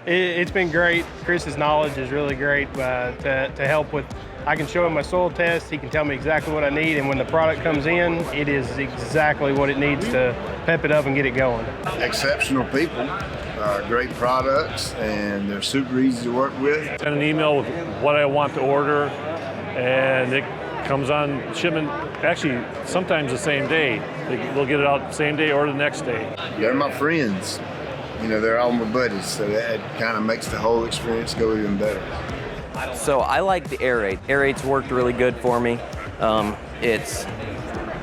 It's been great. Chris's knowledge is really great to help with. I can show him my soil test. He can tell me exactly what I need, and when the product comes in, it is exactly what it needs to pep it up and get it going. Exceptional people, great products, and they're super easy to work with. Send an email with what I want to order, and it comes on shipment, actually sometimes the same day. They'll get it out the same day or the next day. They're my friends. You know, they're all my buddies, so that kind of makes the whole experience go even better. So I like the aerate. Aerate's worked really good for me. It's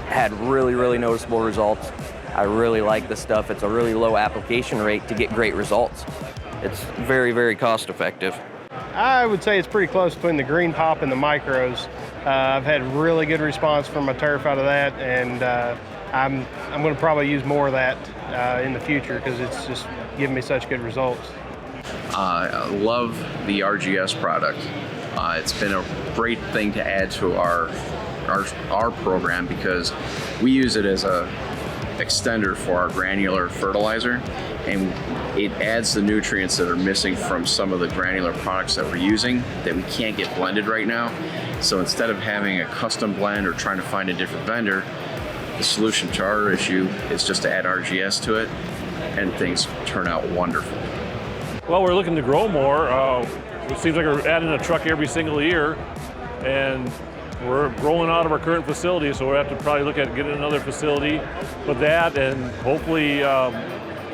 had really noticeable results. I really like the stuff. It's a really low application rate to get great results. It's very cost effective. I would say it's pretty close between the Greene Pop and the Micros. I've had really good response from my turf out of that, and I'm going to probably use more of that in the future because it's just giving me such good results. I love the RGS product. It's been a great thing to add to our program because we use it as a extender for our granular fertilizer, and it adds the nutrients that are missing from some of the granular products that we're using that we can't get blended right now. So instead of having a custom blend or trying to find a different vendor, the solution to our issue is just to add RGS to it, and things turn out wonderful. Well, we're looking to grow more. It seems like we're adding a truck every single year, and we're rolling out of our current facility, so we'll have to probably look at getting another facility with that, and hopefully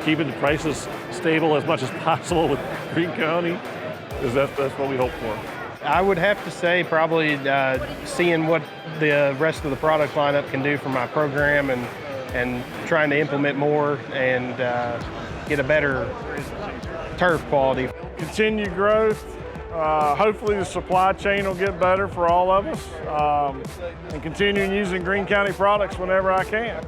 keeping the prices stable as much as possible with Greene County, because that's what we hope for. I would have to say probably seeing what the rest of the product lineup can do for my program and trying to implement more and get a better turf quality. Continued growth. Hopefully the supply chain will get better for all of us, and continuing using Greene County products whenever I can.